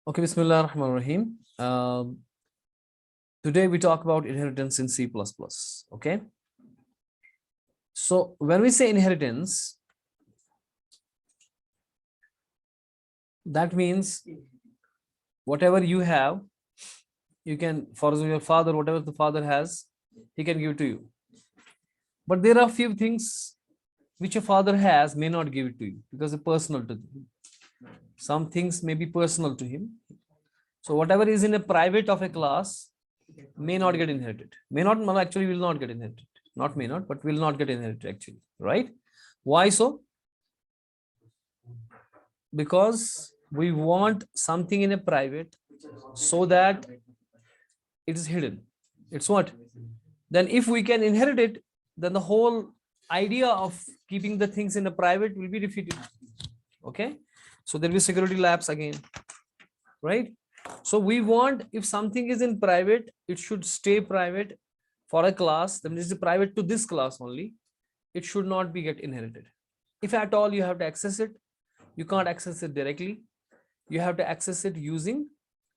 Okay, Bismillah ar-Rahman ar-Rahim. Today we talk about inheritance in C++. Okay. So when we say inheritance, that means whatever you have, you can, for example, your father, whatever the father has, he can give to you. But there are few things which a father has may not give it to you because it's personal to him. Some things may be personal to him. So whatever is in a private of a class may not get inherited. May not, actually will not get inherited. Not may not, but will not get inherited actually, right? Why so? Because we want something in a private so that it is hidden. It's what? Then if we can inherit it, then the whole idea of keeping the things in a private will be defeated. Okay. So there will be security lapse again, right? So we want, if something is in private, it should stay private for a class. That means it's private to this class only. It should not be get inherited. If at all you have to access it, you can't access it directly. You have to access it using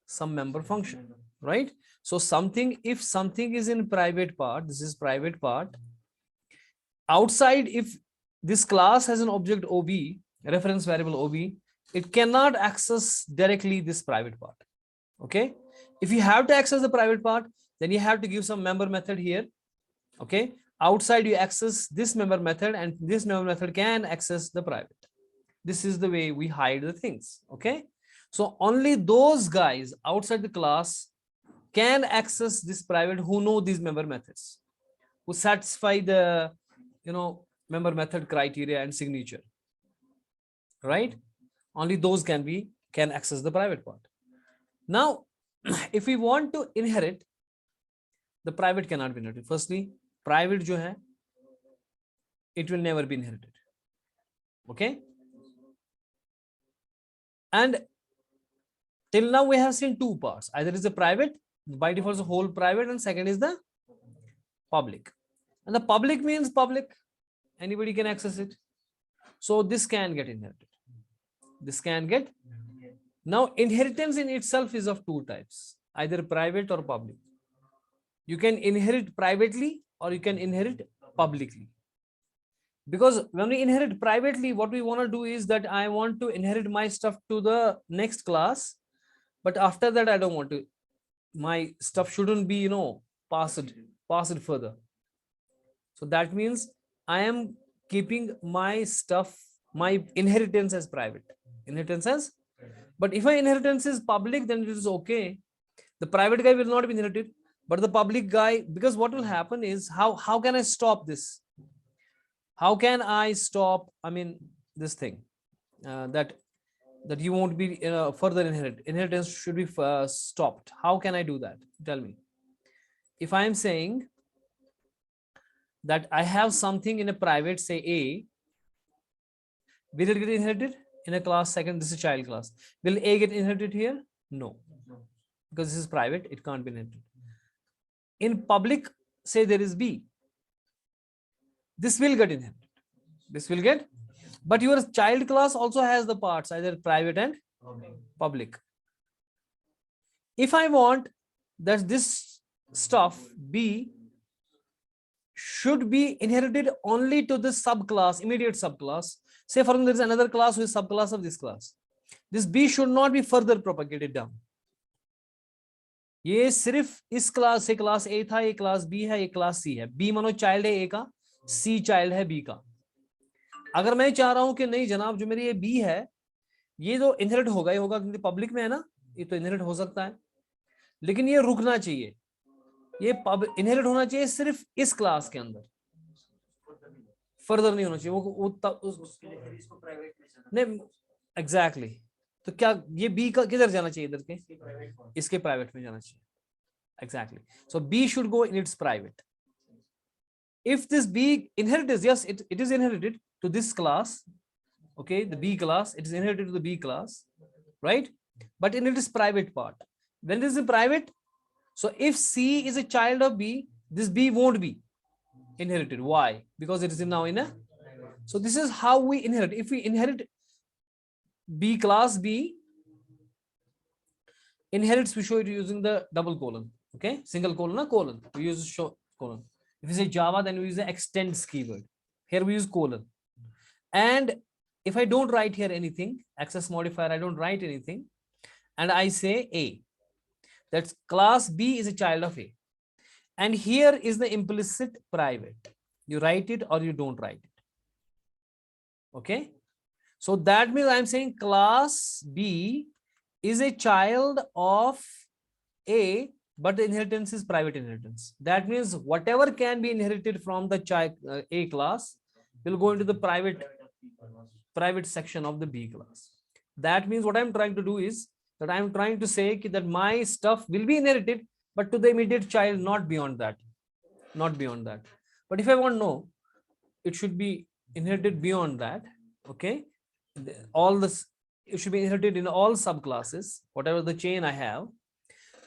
some member function, right? So something, if something is in private part, this is private part. Outside, if this class has an object OB, reference variable OB, it cannot access directly this private part. Okay. If you have to access the private part, then you have to give some member method here. Okay. Outside you access this member method, and this member method can access the private. This is the way we hide the things. Okay. So only those guys outside the class can access this private who know these member methods, who satisfy the, member method criteria and signature, right? Only those can access the private part. Now, if we want to inherit, the private cannot be inherited. Firstly, private jo hai, it will never be inherited. Okay. And till now we have seen two parts. Either is the private, by default the whole private, and second is the public. And the public means public, anybody can access it. So this can get inherited. This can get. Now inheritance in itself is of two types, either private or public. You can inherit privately or you can inherit publicly. Because when we inherit privately, what we want to do is that I want to inherit my stuff to the next class, but after that I don't want to, my stuff shouldn't be, passed further. So that means I am keeping my stuff, my inheritance as private. Inheritance as, but if my inheritance is public, then it is okay. The private guy will not be inherited, but the public guy, because what will happen is, how can I stop this? How can I stop, this thing, that you won't be further inheritance should be stopped. How can I do that? Tell me. If I am saying that I have something in a private, say A, will it get inherited in a class second? This is child class. Will A get inherited here? No, because this is private, it can't be inherited. In public, say there is B, this will get inherited. This will get, but your child class also has the parts, either private and public. If I want that this stuff B should be inherited only to this subclass, immediate subclass. Say for example, there is another class who is subclass of this class. This B should not be further propagated down. ये सिर्फ इस class से class A था, ये class B है, ये class C है. B मानो चाइल्ड है A का, C चाइल्ड है B का. अगर मैं चाह रहा हूं कि नहीं जनाब, जो मेरी ये B है, ये तो इनहेरिट होगा ही होगा, क्योंकि पब्लिक में है ना, ये तो इनहेरिट हो सकता है, लेकिन ये रुकना चाहिए, ये इनहेरिट होना चाहिए सिर्फ इस क्लास के अंदर, फर्दर नहीं होना चाहिए. नहीं, एग्जैक्टली. तो क्या ये बी का किधर जाना चाहिए? इधर के, इसके प्राइवेट में जाना चाहिए. Exactly. So B should go in its private. If this B inherits, yes, it is inherited to this class. Okay, the B class, it is inherited to the B class, right? But in its private part. When this is private, so if C is a child of B, this B won't be inherited. Why? Because it is now in a. So this is how we inherit. If we inherit B class B, Inherits, we show it using the double colon. Okay, single colon or colon. We use show colon. If you say Java, then we use the extends keyword. Here we use colon. And if I don't write here anything, access modifier, I don't write anything, and I say A, that's class B is a child of A. And here is the implicit private. You write it or you don't write it. Okay. So that means I'm saying class B is a child of A, but the inheritance is private inheritance. That means whatever can be inherited from the child A class will go into the private section of the B class. That means what I'm trying to do is that I'm trying to say that my stuff will be inherited, but to the immediate child, not beyond that. Not beyond that. But if I want to know, it should be inherited beyond that. Okay. All this, it should be inherited in all subclasses, whatever the chain I have.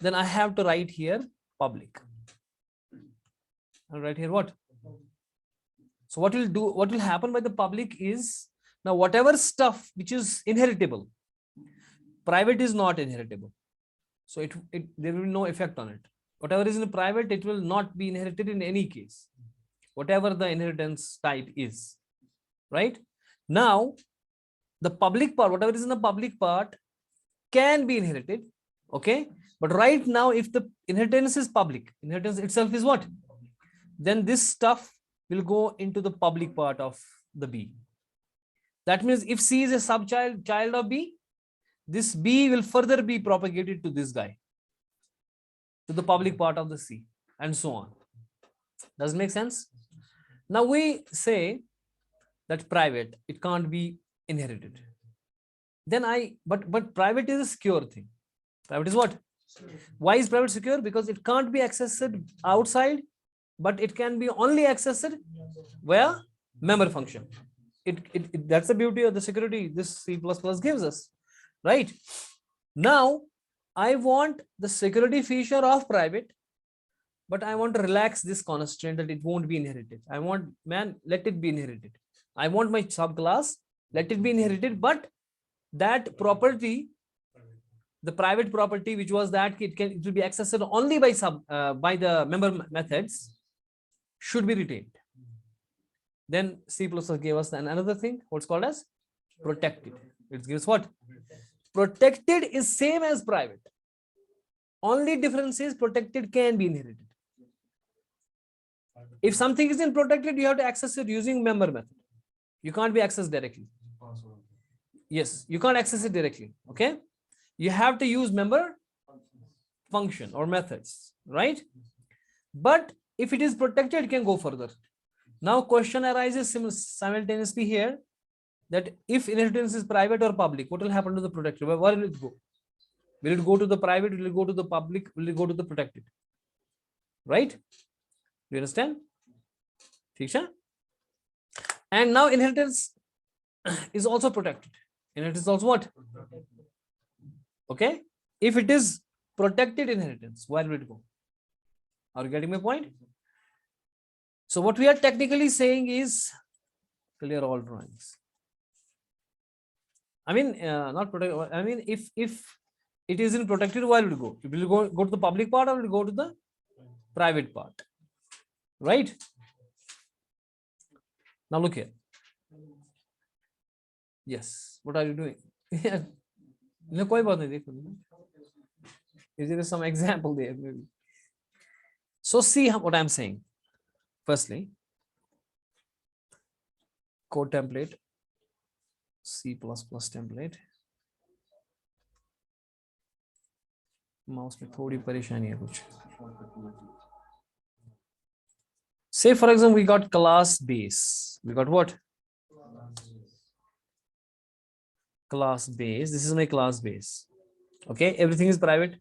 Then I have to write here public. I'll write here what? So what will happen by the public is, now whatever stuff which is inheritable, private is not inheritable. So there will be no effect on it. Whatever is in private, it will not be inherited in any case, whatever the inheritance type is. Right? Now, the public part, whatever is in the public part can be inherited. Okay. But right now, if the inheritance is public, inheritance itself is what? Then this stuff will go into the public part of the B. That means if C is a child of B, this B will further be propagated to this guy, to the public part of the C, and so on. Does it make sense? Now we say that private, it can't be inherited. Then but private is a secure thing. Private is what? Why is private secure? Because it can't be accessed outside, but it can be only accessed via member function. That's the beauty of the security this C++ gives us, right? Now I want the security feature of private, but I want to relax this constraint that it won't be inherited. I want, let it be inherited. I want my subclass, let it be inherited, but that property, the private property, which was that it will be accessed only by by the member methods, should be retained. Then C++ gave us another thing, what's called as protected. It gives what? Protected is same as private. Only difference is protected can be inherited. If something is in protected, you have to access it using member method. You can't be accessed directly. Yes, you can't access it directly. Okay. You have to use member function or methods, right? But if it is protected, it can go further. Now question arises simultaneously here, that if inheritance is private or public, what will happen to the protected? Where will it go? Will it go to the private? Will it go to the public? Will it go to the protected? Right? Do you understand? And now inheritance is also protected. Inheritance is also what? Okay. If it is protected inheritance, where will it go? Are you getting my point? So what we are technically saying is clear all drawings. I mean, not protect. I mean, if it is in protected, where will it go? It will go to the public part, or will it go to the private part? Right? Now look here. Yes. What are you doing? Is there some example there? Maybe. So see what I'm saying. Firstly, code template, C++ template. Mouse में थोड़ी परेशानी है कुछ. Say for example, we got class base. We got what? Class base. This is my class base. Okay, everything is private.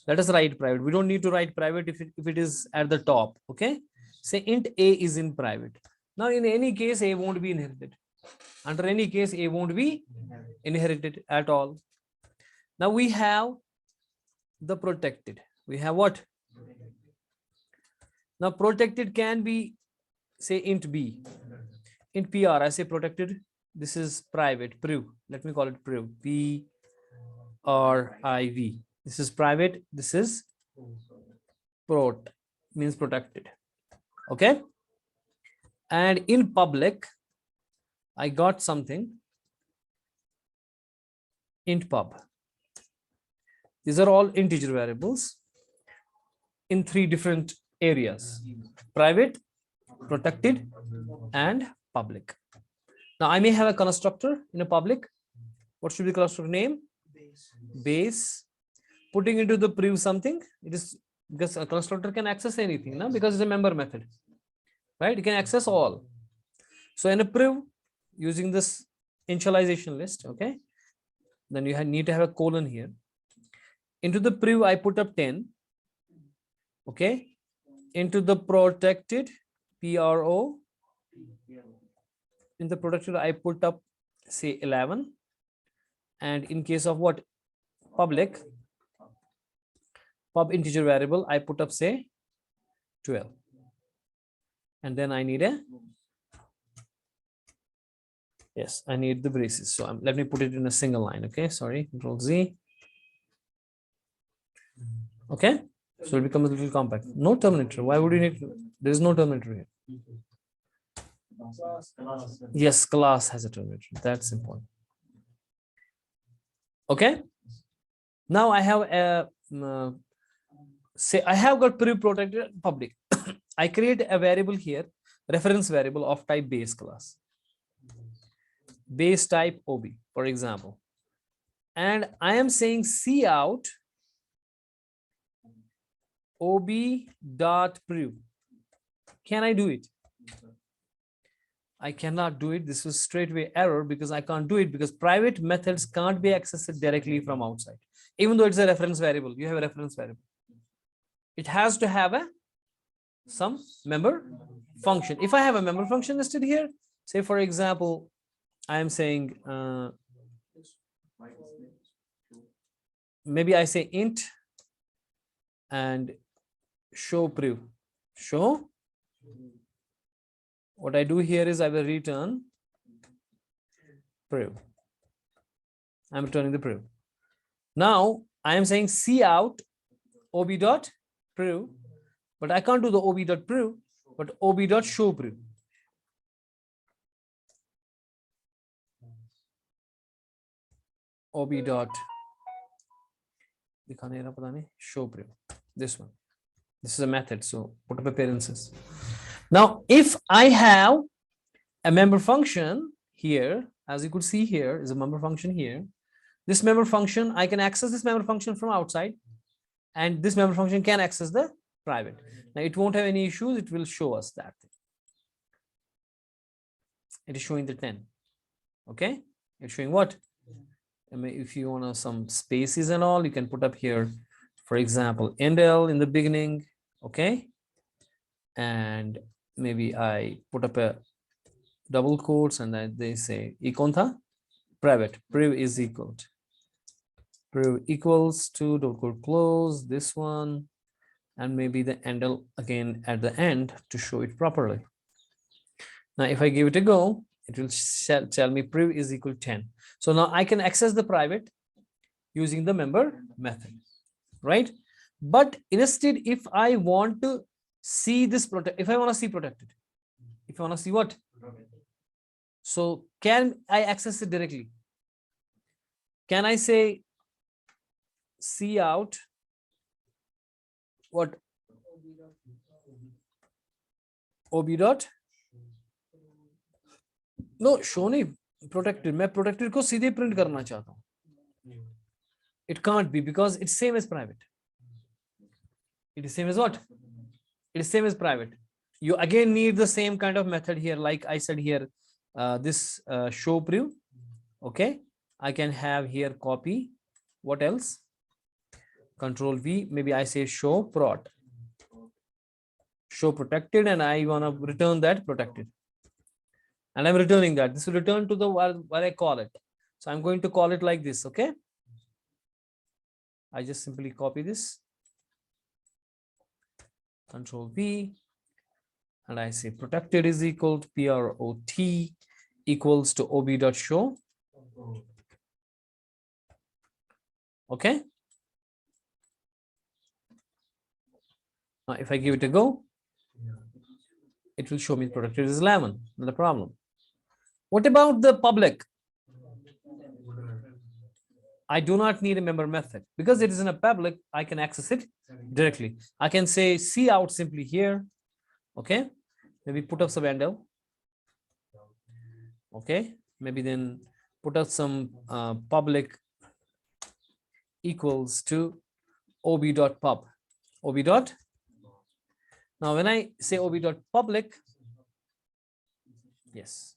Let us write private. We don't need to write private if it is at the top. Okay. Say int A is in private. Now in any case, A won't be inherited. Under any case, A won't be inherited at all. Now we have the protected. We have what? Now protected can be, say int B. Int PR, I say protected. This is private, priv. Let me call it priv. P-R-I-V. This is private. This is prot, means protected. Okay. And in public, I got something int pub. These are all integer variables in three different areas: private, protected, and public. Now I may have a constructor in a public. What should be the constructor name? Base. Putting into the priv something, it is because a constructor can access anything, no? Because it's a member method, right? It can access all. So in a priv, using this initialization list, okay, then you need to have a colon here. Into the priv, I put up 10. Okay. Into the protected, PRO. In the protected, I put up, say, 11. And in case of what? Public, pub integer variable, I put up, say, 12. And then I need a, yes, I need the braces. So let me put it in a single line. Okay, sorry, Control Z. Okay, so it becomes a little compact. No terminator. Why would you need? There is no terminator here. Yes, class has a terminator. That's important. Okay. Now I have a say I have got pre-protected public. I create a variable here, reference variable of type base class, base type OB, for example, and I am saying cout OB dot prev. Can I do it? I cannot do it. This is straightway error because I can't do it because private methods can't be accessed directly from outside. Even though it's a reference variable, you have a reference variable. It has to have some member function. If I have a member function listed here, say for example, I am saying maybe I say int and show prev. Show. What I do here is I will return prev. I'm returning the prev. Now I am saying cout ob dot prev, but I can't do the ob dot prev, but ob dot show prev. Ob dot show prev. This one. This is a method, so put up appearances. Now, if I have a member function here, as you could see here is a member function here. This member function, I can access this member function from outside, and this member function can access the private. Now, it won't have any issues. It will show us that. It is showing the 10. Okay, it's showing what? I mean, if you want some spaces and all, you can put up here, for example, endl in the beginning. Okay, and maybe I put up a double quotes and then they say ikontha private prev is equal to prev equals to double quote close this one, and maybe the endl again at the end to show it properly. Now if I give it a go, it will tell me prev is equal to 10. So now I can access the private using the member method, right? But instead, if I want to see this if I want to see protected, if I want to see what, so can I access it directly? Can I say cout what ob dot no show नहीं protected, मैं protected को सीधे print करना चाहता हूँ. It can't be because it's same as private. It is same as what? It is same as private. You again need the same kind of method here, like I said here, this show prev. Okay, I can have here copy. What else? Control V. Maybe I say show prot, show protected, and I want to return that protected. And I'm returning that. This will return to the what I call it. So I'm going to call it like this. Okay. I just simply copy this. Control V. And I say protected is equal to PROT equals to ob.show. Okay. If I give it a go, it will show me protected is 11, not a problem. What about the public? I do not need a member method because it is in a public. I can access it directly. I can say see out simply here. Okay, maybe put up some handle. Okay, maybe then put up some public equals to ob.pub. Ob. Now when I say ob.public, yes.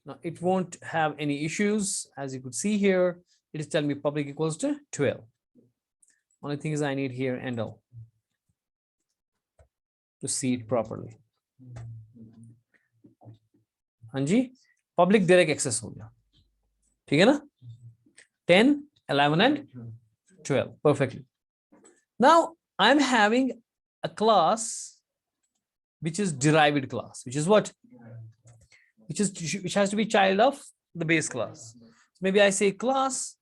Now it won't have any issues. As you could see here, it is telling me public equals to 12. Only thing is I need here handle to see it properly. हाँ जी, public direct access हो गया, ठीक है ना? 10, 11 and 12 perfectly. Now I'm having a class which is derived class, which is what? Which has to be child of the base class. Maybe I say class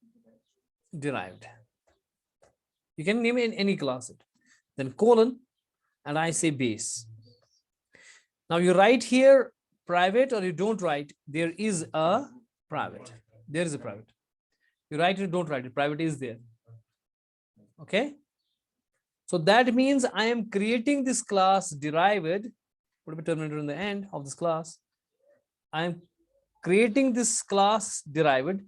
derived. You can name it in any class, then colon, and I say base. Now you write here private or you don't write, there is a private. There is a private. You write it, don't write it, private is there. Okay. So that means I am creating this class derived, put a terminator in the end of this class. I am creating this class derived,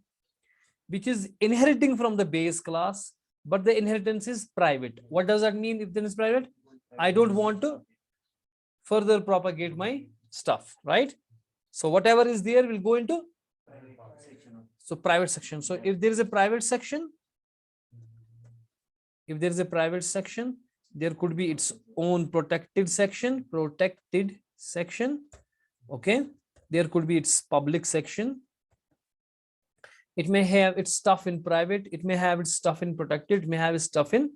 which is inheriting from the base class, but the inheritance is private. What does that mean if it is private? I don't want to further propagate my stuff, right? So whatever is there will go into private section. So if there is a private section, there could be its own protected section, okay. There could be its public section. It may have its stuff in private, it may have its stuff in protected, it may have its stuff in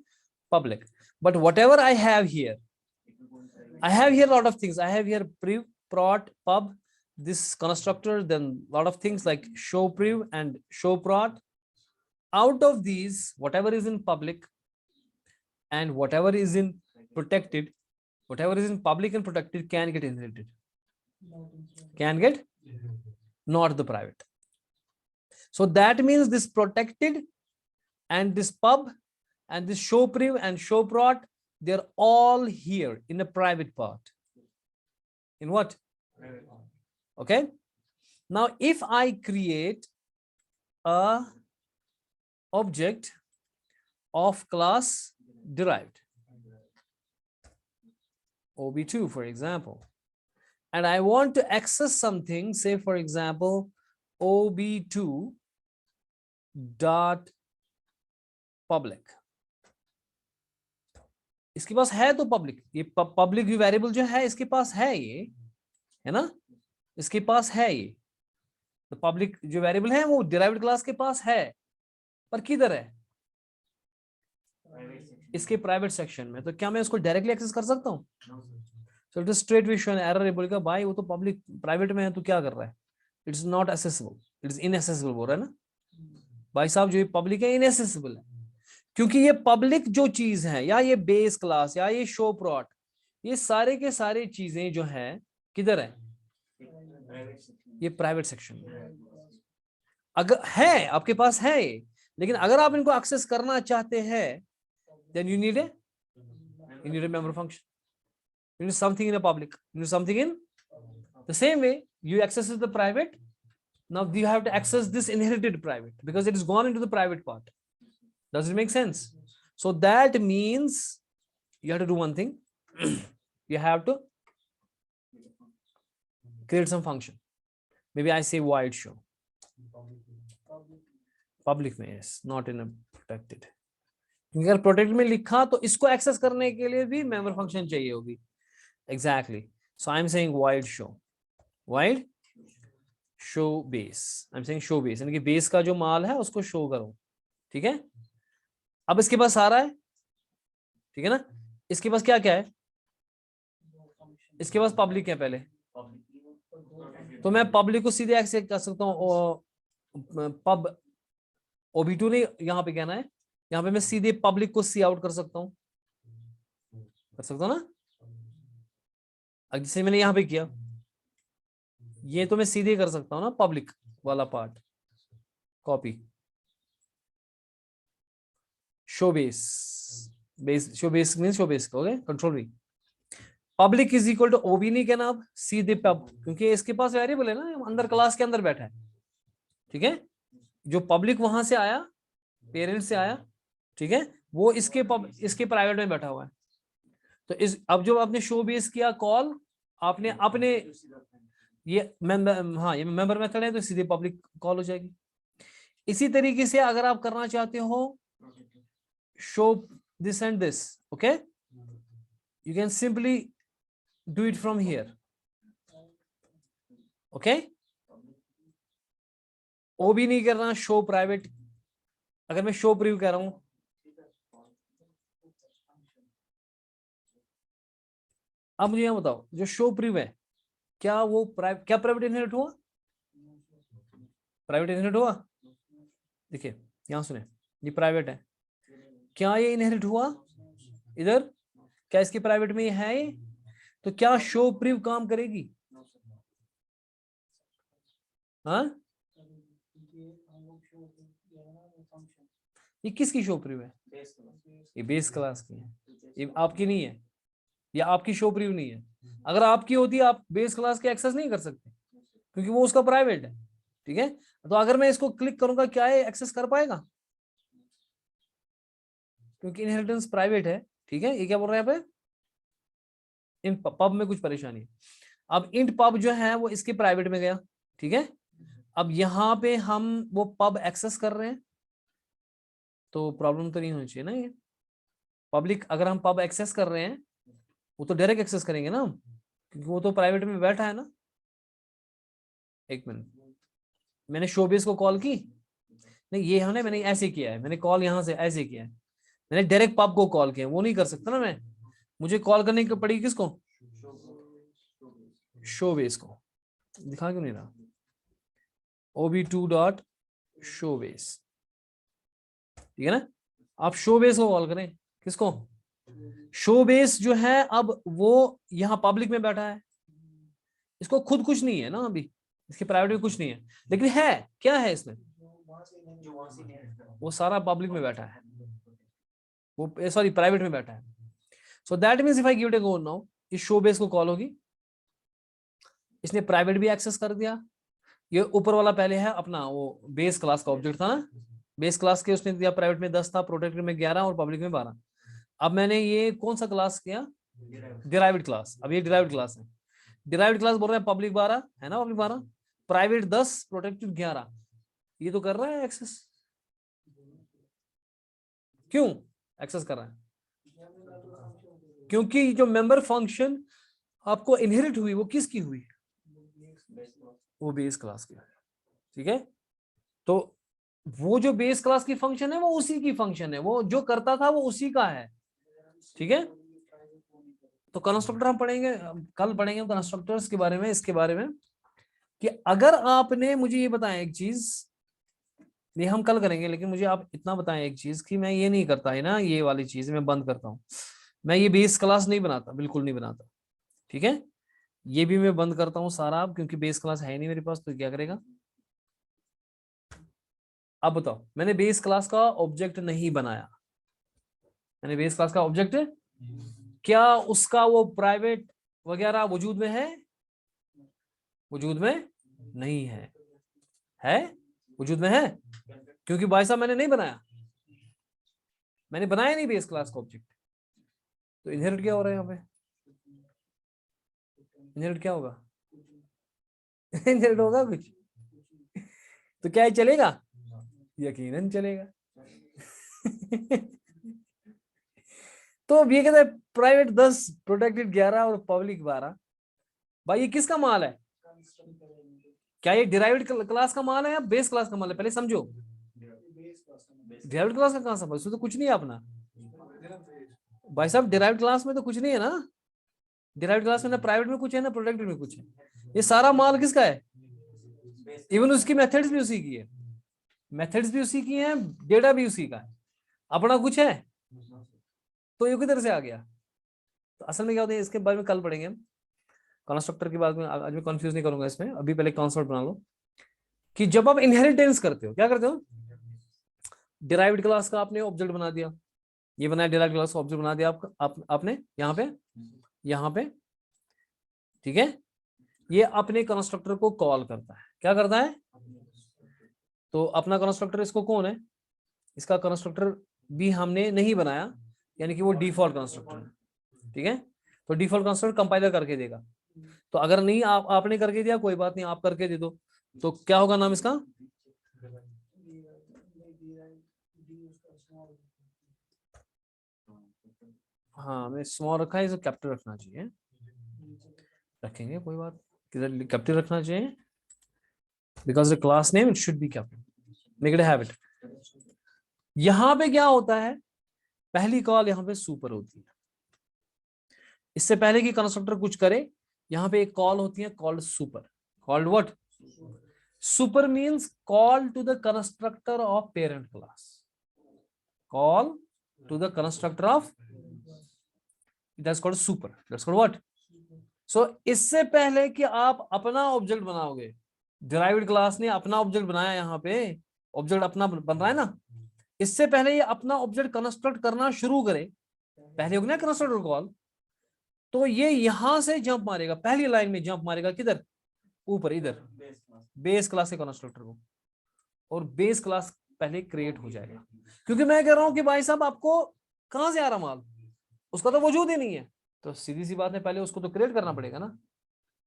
public. But whatever I have here a lot of things. I have here priv, prot, pub, this constructor, then a lot of things like show priv and show prot. Out of these, whatever is in public and whatever is in protected, whatever is in public and protected can get inherited. Can get, not the private. So that means this protected and this pub and this show priv and show prot, they're all here in the private part. In what? Okay. Now, if I create a object of class derived, OB2, for example, and I want to access something, say, for example, OB2 dot public. इसके पास है तो public, ये public variable जो है इसके पास है, ये है ना, इसके पास है ये, तो पब्लिक जो वेरिएबल है वो डिराइव्ड क्लास के पास है, पर किधर है? इसके प्राइवेट सेक्शन में। तो क्या मैं उसको डायरेक्टली एक्सेस कर सकता हूँ? So it is straight way show an error, बोलेगा भाई वो तो पब्लिक प्राइवेट में है, तो क्या कर रहा है? It's not accessible, it is inaccessible बोल रहा है ना भाई साहब, जो ये पब्लिक है इनएक्सेसिबल है, क्योंकि ये पब्लिक जो चीज है, या ये बेस क्लास या ये शो प्लॉट, ये सारे के सारे चीजें जो है किधर है? ये प्राइवेट सेक्शन में। अगर है आपके पास है ये, लेकिन अगर आप इनको एक्सेस करना चाहते हैं, then you need a member function. You need something in a public, you need something in the same way you access the private. Now you have to access this inherited private because it is gone into the private part. Does it make sense? So that means you have to do one thing. You have to create some function. Maybe I say void show. Public में, yes, not in a protected. अगर protected में लिखा तो इसको access करने के लिए भी मेंबर फंक्शन चाहिए होगी. Exactly. So I'm saying void show. Void show base. I'm saying show base. यानी कि बेस का जो माल है उसको शो करो. ठीक है? अब इसके पास आ रहा है, ठीक है ना? इसके पास क्या क्या है? इसके पास पब्लिक है पहले, तो मैं पब्लिक को सीधे एक्सेस कर सकता हूँ. पब OB2 नहीं यहाँ पे कहना है, यहाँ पे मैं सीधे पब्लिक को सी आउट कर सकता हूँ. कर सकता हूँ ना। अब जैसे मैंने यहाँ पे किया, ये तो मैं सीधे कर सकता हूँ ना, पब्लिक वाला part copy, show base, show base mean show base, okay, control V, public is equal to O B नहीं कहना अब, सीधे पब, क्योंकि इसके पास वेरिएबल है ना, अंदर क्लास के अंदर बैठा है, ठीक है। जो पब्लिक वहां से आया, पेरेंट्स से आया, ठीक है, वो इसके प्राइवेट में बैठा हुआ है। तो इस अब जो आपने शो बेस किया कॉल, आपने अपने ये मेंबर, हाँ ये मेंबर मेथड है, तो सीधे पब्लिक कॉल हो जाएगी। इसी तरीके से अगर आप करना चाहते हो show this and this, okay, you can simply do it from here, okay. ओ भी नहीं करना, शो प्राइवेट, अगर मैं शो प्रीव्यू कह रहा हूं, अब मुझे यहां बताओ, जो शो प्रीव्यू है, क्या वो क्या प्राइवेट इनहेरिट हुआ? प्राइवेट इनहेरिट हुआ, देखिए यहां सुने, ये प्राइवेट है, क्या ये इनहेरिट हुआ इधर? क्या इसके प्राइवेट में है ये? तो क्या शो प्रीव्यू काम करेगी? हाँ, ये किसकी शो प्रीव्यू है? ये बेस क्लास की है, ये आपकी नहीं है, ये आपकी शो प्रीव्यू नहीं है। अगर आपकी होती आप बेस क्लास के एक्सेस नहीं कर सकते, क्योंकि वो उसका प्राइवेट है, ठीक है। तो अगर मैं इसको क्लिक करूंगा, क्या ये एक्सेस कर पाएगा? क्योंकि इनहेरिटेंस प्राइवेट है, ठीक है। ये क्या बोल रहे हैं यहाँ पे, इन पब में कुछ परेशानी है। अब इंट पब जो है वो इसके प्राइवेट में गया, ठीक है। अब यहाँ पे हम वो पब एक्सेस कर रहे हैं, तो प्रॉब्लम तो नहीं होनी चाहिए ना। ये पब्लिक अगर हम पब एक्सेस कर रहे हैं, वो तो डायरेक्ट एक्सेस करेंगे ना, क्योंकि वो तो प्राइवेट में बैठा है ना। एक मिनट, मैंने शोबेस को कॉल की नहीं, ये हमने मैंने ऐसे किया है, मैंने कॉल यहां से ऐसे किया है, मैंने डायरेक्ट पब को कॉल किया, वो नहीं कर सकता ना मैं, मुझे कॉल करने की पड़ेगी किसको? शोबेस को। दिखा क्यों नहीं रहा? ob2 डॉट शोबेस, ठीक है ना। आप शोबेस को कॉल करें, किसको? शोबेस जो है अब वो यहाँ पब्लिक में बैठा है, इसको खुद कुछ नहीं है ना अभी, इसके प्राइवेट में कुछ नहीं है, लेकिन है क्या है इसमें, वो सारा पब्लिक में बैठा है, वो सॉरी प्राइवेट में बैठा है। So that means if I give it a go now, इस शो बेस को कॉल होगी, इसने प्राइवेट भी एक्सेस कर दिया। ये ऊपर वाला पहले है अपना वो बेस क्लास का ऑब्जेक्ट था ना, बेस क्लास के उसने दिया प्राइवेट में 10 था, प्रोटेक्टेड में 11 और पब्लिक में 12। अब मैंने ये कौन सा क्लास किया? Derived class. अब ये डिराइव्ड क्लास है, डिराइव्ड क्लास बोल रहे हैं पब्लिक 12 है ना, पब्लिक 12, प्राइवेट 10, प्रोटेक्टेड 11, ये तो कर रहा है एक्सेस। क्यों एक्सेस कर रहा है? क्योंकि जो मेंबर फंक्शन आपको इनहेरिट हुई, वो किसकी हुई? वो बेस क्लास की, ठीक है। तो वो जो बेस क्लास की फंक्शन है, वो उसी की फंक्शन है, वो जो करता था वो उसी का है, ठीक है। तो कंस्ट्रक्टर हम पढ़ेंगे, कल पढ़ेंगे कंस्ट्रक्टर्स के बारे में, इसके बारे में कि अगर आपने मुझे ये बताया एक चीज, ये हम कल करेंगे, लेकिन मुझे आप इतना बताएं एक चीज कि मैं ये नहीं करता है ना, ये वाली चीज मैं बंद करता हूँ, मैं ये बेस क्लास नहीं बनाता, बिल्कुल नहीं बनाता, ठीक है। ये भी मैं बंद करता हूँ सारा अब, क्योंकि बेस क्लास है नहीं मेरे पास, तो क्या करेगा? अब बताओ, मैंने बेस क्लास का ऑब्जेक्ट नहीं बनाया, मैंने बेस क्लास का ऑब्जेक्ट, क्या उसका वो प्राइवेट वगैरह वजूद में है? वजूद में नहीं है, है वजूद में है, क्योंकि भाई साहब मैंने नहीं बनाया, मैंने बनाया नहीं बेस क्लास का ऑब्जेक्ट। तो इनहेरिट क्या हो रहा है यहाँ पे? इनहेरिट क्या होगा? इनहेरिट होगा कुछ, तो क्या ये चलेगा? यकीनन चलेगा। तो अब ये कहता है प्राइवेट 10, प्रोटेक्टेड 11 और पब्लिक 12, भाई ये किसका माल है? क्या ये डिराइव्ड क्लास का माल है या बेस क्लास का माल है? पहले समझो, डिराइव्ड क्लास का कहां समझ, उसमें तो कुछ नहीं है अपना भाई साहब, डिराइव्ड क्लास में तो कुछ नहीं है ना, डिराइव्ड क्लास में ना प्राइवेट में कुछ है ना प्रोटेक्टेड में कुछ है, ये सारा माल किसका है? इवन उसकी मेथड्स भी उसी की है, मेथड्स भी उसी की हैं, डेटा भी उसी का है, अपना कुछ है? तो ये किधर से आ गया? तो असल में क्या होता है, इसके बारे में कल पढ़ेंगे हम। कंस्ट्रक्टर के बाद में आज मैं कंफ्यूज नहीं करूंगा इसमें, अभी पहले कॉन्सेप्ट बना लो कि जब आप इनहेरिटेंस करते हो क्या करते हो, डिराइव्ड क्लास का आपने ऑब्जेक्ट बना दिया, ये बनाया डिराइव्ड क्लास का ऑब्जेक्ट बना दिया आपने यहाँ पे, ठीक है। ये अपने कंस्ट्रक्टर को कॉल करता है, क्या करता है, तो अपना कंस्ट्रक्टर इसको कौन है, इसका कंस्ट्रक्टर भी हमने नहीं बनाया, यानी कि वो डिफॉल्ट कंस्ट्रक्टर है, ठीक है। तो डिफॉल्ट कंस्ट्रक्टर कंपाइलर करके देगा, तो अगर नहीं आपने करके दिया कोई बात नहीं, आप करके दे दो, तो क्या होगा नाम इसका, हाँ मैं स्मॉल रखा है, इसे कैपिटल रखना चाहिए, रखेंगे कोई बात, किधर कैपिटल रखना चाहिए, because the class name it should B capital, make it a habit. यहां पे क्या होता है, पहली कॉल यहाँ पे सुपर होती है, इससे पहले कि कंस्ट्रक्टर कुछ करे यहाँ पे एक कॉल होती है called super, called what, super means call to the constructor of parent class, call to the constructor of, that's called super, that's called what. So इससे पहले कि आप अपना ऑब्जेक्ट बनाओगे, डिराइव्ड क्लास ने अपना ऑब्जेक्ट बनाया, यहाँ पे ऑब्जेक्ट अपना बन रहा है ना, इससे पहले ये अपना ऑब्जेक्ट कंस्ट्रक्ट करना शुरू करे, पहले होगा ना कंस्ट्रक्टर कॉल, तो ये यहां से जंप मारेगा, पहली लाइन में जंप मारेगा किधर, ऊपर इधर बेस क्लास के कंस्ट्रक्टर को, और बेस क्लास पहले क्रिएट हो जाएगा, क्योंकि मैं कह रहा हूं कि भाई साहब आपको कहां से आ रहा माल, उसका तो वजूद ही नहीं है, तो सीधी सी बात है पहले उसको तो क्रिएट करना पड़ेगा ना,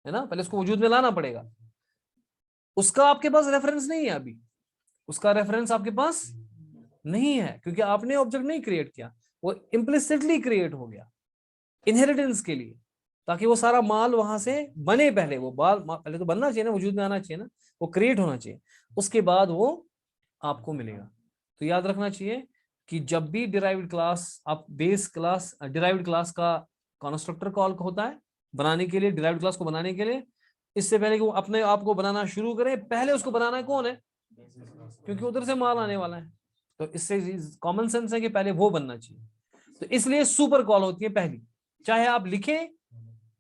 है ना, पहले उसको वजूद में लाना पड़ेगा, उसका आपके पास रेफरेंस नहीं है अभी, उसका रेफरेंस आपके पास नहीं है, क्योंकि आपने ऑब्जेक्ट नहीं क्रिएट किया, वो इम्प्लिसिटली क्रिएट हो गया इनहेरिटेंस के लिए, ताकि वो सारा माल वहां से बने, पहले वो पहले तो बनना चाहिए ना, वजूद में आना चाहिए ना, वो क्रिएट होना चाहिए, उसके बाद वो आपको मिलेगा। तो याद रखना चाहिए कि जब भी डिराइव्ड क्लास, आप बेस क्लास, डिराइव्ड क्लास का कंस्ट्रक्टर कॉल होता है बनाने के लिए, डिराइव्ड क्लास को बनाने के लिए, इससे पहले कि वो अपने आप को बनाना शुरू करे, पहले उसको बनाना है कौन है, क्योंकि उधर से माल आने वाला है, तो इससे कॉमन सेंस है कि पहले वो बनना चाहिए, तो इसलिए सुपर कॉल होती है पहली, चाहे आप लिखें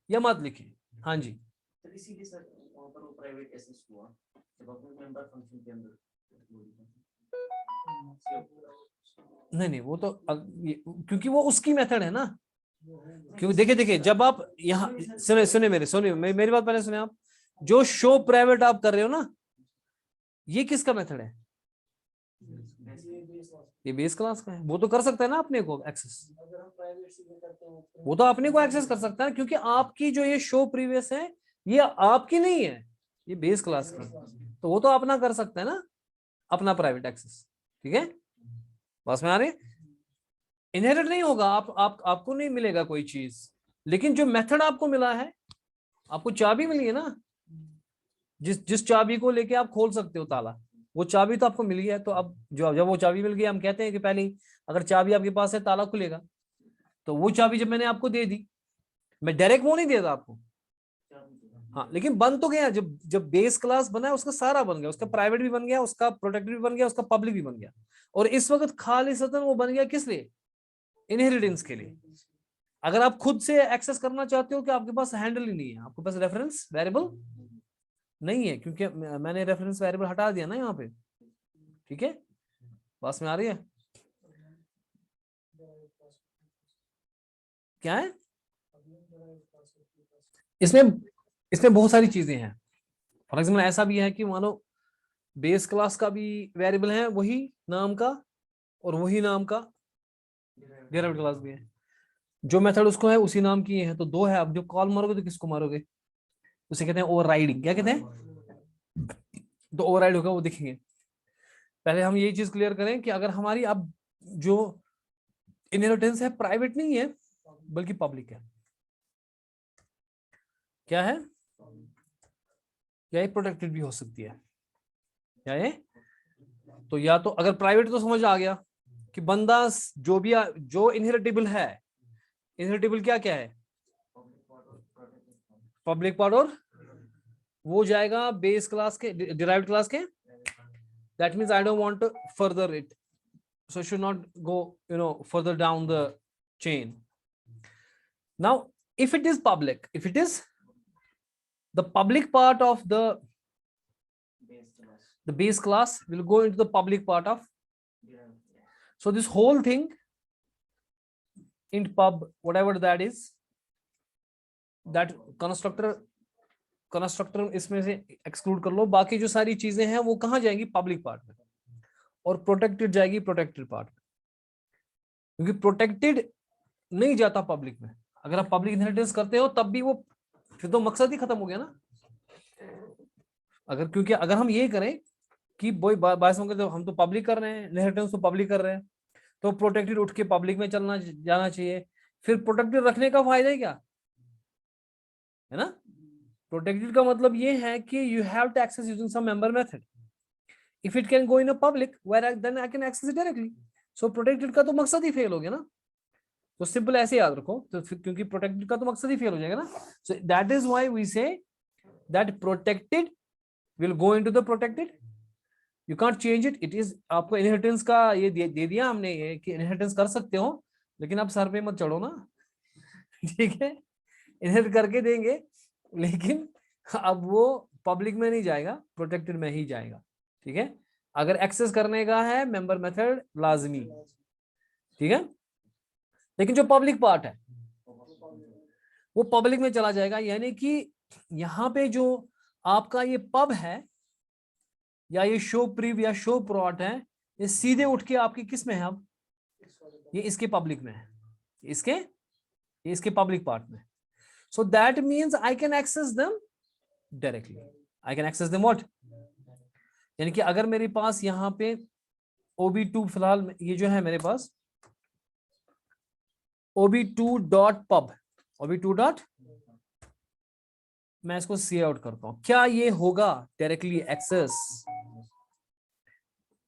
या मत लिखें। हाँ जी, तो इसीलिए सर वहाँ पर वो प्राइवेट एसेस हुआ जब अपने मेंबर फंक्शन के अंदर, नहीं वो तो क्योंकि वो उसकी मेथड है ना, क्योंकि देखिए जब आप यहाँ सुने मेरी बात पहले सुने आप, जो शो प्राइवेट आप कर रहे हो ना, ये किसका मेथड है, ये बेस क्लास का है, वो तो कर सकता है ना अपने को एक्सेस, वो तो अपने को एक्सेस कर सकता है, क्योंकि आपकी जो ये शो प्रीवियस है ये आपकी नहीं है, ये बेस क्लास की, तो वो तो अपना कर सकता है ना, अपना प्राइवेट एक्सेस, ठीक है, बस में आ रही, इनहेरिट नहीं होगा, आपको नहीं मिलेगा कोई चीज, लेकिन जो मेथड आपको मिला है, आपको चाबी मिली है ना, जिस चाबी को लेके आप खोल सकते हो ताला, वो चाबी तो आपको मिल गया है, तो अब जब वो चाबी मिल गई, हम कहते हैं कि पहले अगर चाबी आपके पास है ताला खुलेगा, तो वो चाबी जब मैंने आपको दे दी, मैं डायरेक्ट वो नहीं देता आपको, हाँ, लेकिन बन तो गया, जब जब बेस क्लास बना है उसका सारा बन गया, उसका प्राइवेट भी बन गया, उसका प्रोटेक्टेड भी बन गया, उसका पब्लिक भी बन गया, और इस वक्त खालिसतन वो बन गया किस लिए, इनहेरिटेंस के लिए। अगर आप खुद से एक्सेस करना चाहते हो कि आपके पास हैंडल ही नहीं है, आपके पास रेफरेंस वेरिएबल नहीं है, क्योंकि मैंने रेफरेंस वेरिएबल हटा दिया ना यहाँ पे, ठीक है, पास में आ रही है, क्या है इसमें, इसमें बहुत सारी चीजें हैं, फॉर एग्जाम्पल ऐसा भी है कि मानो बेस क्लास का भी वेरिएबल है वही नाम का, और वही नाम का डिराइव्ड क्लास भी है, जो मेथड उसको है उसी नाम की है, तो दो है, अब जो कॉल मारोगे तो किसको मारोगे, उसे कहते हैं ओवरराइडिंग, क्या कहते हैं, तो ओवरराइड होगा वो दिखेंगे। पहले हम यही चीज क्लियर करें कि अगर हमारी अब जो इनहेरिटेंस है प्राइवेट नहीं है बल्कि पब्लिक है, क्या है, या ये प्रोटेक्टेड भी हो सकती है, या ये, तो या तो अगर प्राइवेट तो समझ आ गया कि बंदा जो भी जो इनहेरिटेबल है, इनहेरिटेबल क्या क्या है, पब्लिक पार्ट, और वो जाएगा बेस क्लास के, डिराइव्ड क्लास के, that means I don't want to further it, so it should not go further down the chain, Now, if it is public, if it is the public part of the base class will go into the public part of, so this whole thing int pub, whatever that is, that constructor इसमें से exclude कर लो, बाकी जो सारी चीजें हैं वो कहाँ जाएंगी, पब्लिक पार्ट में, और प्रोटेक्टेड जाएगी प्रोटेक्टेड पार्ट में, क्योंकि प्रोटेक्टेड नहीं जाता पब्लिक में। अगर आप पब्लिक इनहेरिटेंस करते हो तब भी वो, फिर तो मकसद ही खत्म हो गया ना। अगर, क्योंकि अगर हम ये करें कि वही बायस होंगे तो हम तो पब्लिक कर रहे हैं, इनहेरिटेंस तो पब्लिक कर रहे हैं, तो प्रोटेक्टेड उठ के पब्लिक में चलना जाना चाहिए। फिर प्रोटेक्टेड रखने का फायदा है क्या, है ना। प्रोटेक्टेड का मतलब ये है कि you have to access using some member method, if it can go in a public where then I can access it directly. So protected का तो मकसद ही फेल हो गया ना, तो सिंपल ऐसे याद रखो, तो क्योंकि प्रोटेक्टेड का तो मकसद ही फेल हो जाएगा ना। So that is why we say that protected will go into the protected, you can't change it. It is, आपको इनहेरिटेंस का ये दे दिया हमने, ये कि इनहेरिटेंस कर सकते हो, लेकिन आप सर पे मत चढ़ो ना ठीक है, इनहेरिट करके देंगे, लेकिन अब वो पब्लिक में नहीं जाएगा, प्रोटेक्टेड में ही जाएगा, ठीक है। अगर एक्सेस करने का है मेंबर मेथड लाजमी, ठीक है, लेकिन जो पब्लिक पार्ट है वो पब्लिक में चला जाएगा। यानी कि यहाँ पे जो आपका ये पब है या ये शो प्रीव या शो प्रोट है, ये सीधे उठ के आपकी किस में है, अब ये इसके पब्लिक में है, इसके पब्लिक पार्ट में। So that means I can access them directly. I can access them what? यानी कि अगर मेरे पास यहाँ पे OB2 फिलहाल ये जो है मेरे पास OB2.pub, OB2 डॉट, मैं इसको सी आउट करता हूं, क्या ये होगा डायरेक्टली एक्सेस?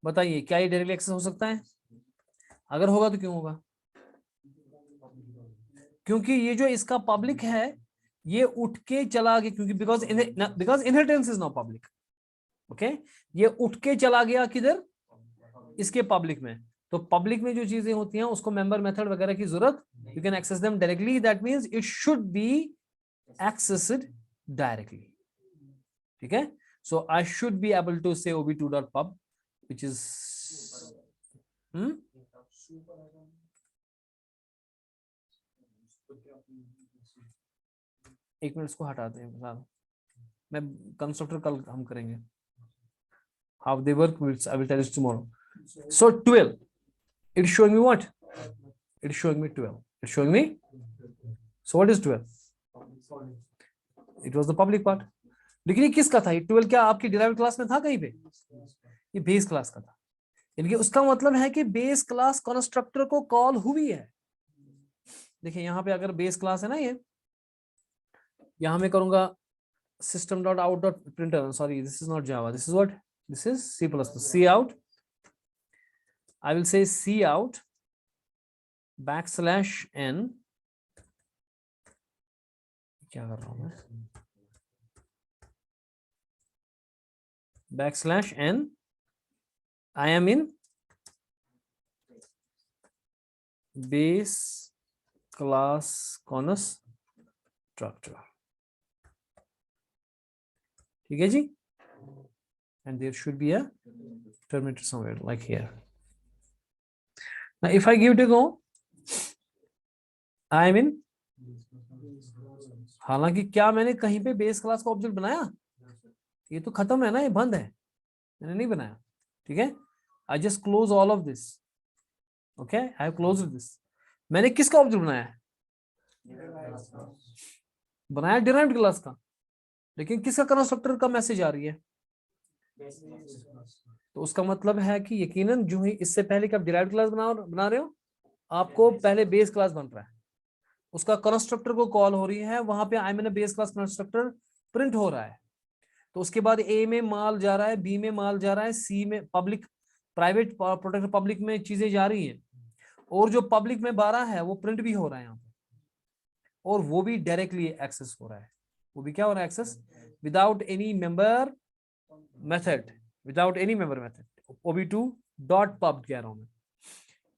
बताइए, क्या ये डायरेक्टली एक्सेस हो सकता है? अगर होगा तो क्यों होगा? क्योंकि ये जो इसका पब्लिक है ये उठ के चला गया, क्योंकि because inheritance is not public, okay. ये उठ के चला गया किधर, इसके पब्लिक में। तो पब्लिक में जो चीजें होती हैं उसको मेंबर मेथड वगैरह की जरूरत, you can access them directly, that means it should be accessed directly, ठीक है। So I should be able to say ob2.pub which is एक मिनट इसको हटाते हैं, मैं कंस्ट्रक्टर कल हम करेंगे, how they work I will tell you tomorrow. So 12, it's showing me what? It's showing me 12. It's showing me, so what is 12? It was the public part. लेकिन ये किसका था? ये 12 क्या आपकी डिराइव्ड क्लास में था कहीं पे? ये बेस क्लास का था। यानी कि उसका मतलब है कि बेस क्लास कंस्ट्रक्टर को कॉल हुई है। देखिए यहाँ पे अगर बेस क्लास है ना, ये यहाँ मैं करूंगा system.out.println, sorry, this is not Java, this is what? This is C++. C out, I will say C out \n, क्या कर रहा हूं मैं, \n, I am in base class constructor, ठीक है जी, and there should be a terminator somewhere like here. Now if I give it a go, I am in, हालांकि क्या मैंने कहीं पे बेस क्लास का ऑब्जेक्ट बनाया? ये तो खत्म है ना, ये बंद है, मैंने नहीं बनाया, ठीक है। I just close all of this, okay, I have closed this. मैंने किसका ऑब्जेक्ट बनाया है? बनाया डिराइव्ड क्लास का, लेकिन किसका कंस्ट्रक्टर का मैसेज आ रही है? तो उसका मतलब है कि यकीनन जो ही इससे पहले कि आप डिराइव्ड क्लास बना रहे हो, आपको पहले बेस क्लास बन रहा है, उसका कंस्ट्रक्टर को कॉल हो रही है, वहां पे I mean base class constructor print हो रहा है। तो उसके बाद ए में माल जा रहा है, बी में माल जा रहा है, सी में पब्लिक प्राइवेट प्रोटेक्टर पब्लिक में चीजें जा रही हैं, और जो पब्लिक में 12 है वो प्रिंट भी हो रहा है यहाँ पे, और वो भी डायरेक्टली एक्सेस हो रहा है। वो भी क्या हो रहा है? Access without any member method, without any member method, ob2.pub कह रहा हूं मैं।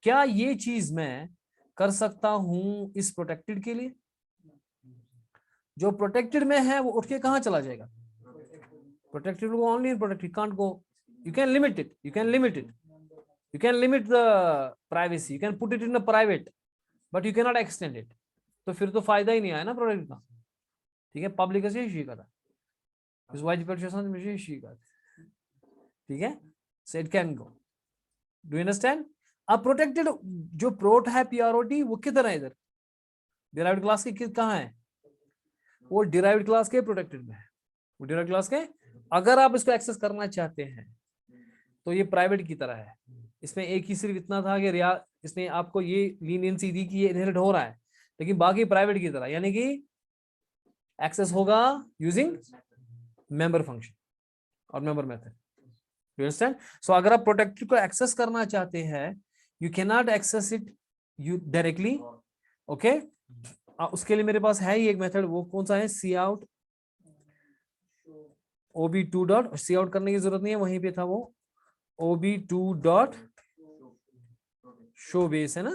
क्या ये चीज मैं कर सकता हूं इस प्रोटेक्टेड के लिए? जो प्रोटेक्टेड में है वो उठ के कहाँ चला जाएगा? Protected will go only in protected. You can't go. You can limit it. You can limit it. You can limit the privacy. You can put it in a private, but you cannot extend it. तो फिर तो फायदा ही नहीं आया ना product का. ठीक है, पब्लिक से इश्यू करा. इस वाइज पर में इश्यू करा. ठीक है, so it can go. Do you understand? अब प्रोटेक्टेड जो प्रोट है PROT वो किधर है? इधर डिराइव्ड क्लास के कहाँ है? वो डिराइव्ड क्लास के प्रोटेक्टेड में है. वो डिराइव्ड क्लास के, अगर आप इसको एक्सेस करना चाहते हैं तो ये प्राइवेट की तरह है. इसमें एक ही सिर्फ इतना था कि इसने आपको ये लीनियंसी दी कि ये इनहेरिट हो रहा है, लेकिन बाकी प्राइवेट की तरह, यानी कि एक्सेस होगा यूजिंग मेंबर फंक्शन और member method. You understand? So अगर आप प्रोटेक्टेड को एक्सेस करना चाहते हैं, you can not access it you directly. Okay, उसके लिए मेरे पास है ही एक मेथड. वो कौन सा है? सी आउट ob2 डॉट. सी आउट करने की जरूरत नहीं है, वहीं पे था वो. ob2 डॉट शो बेस है ना,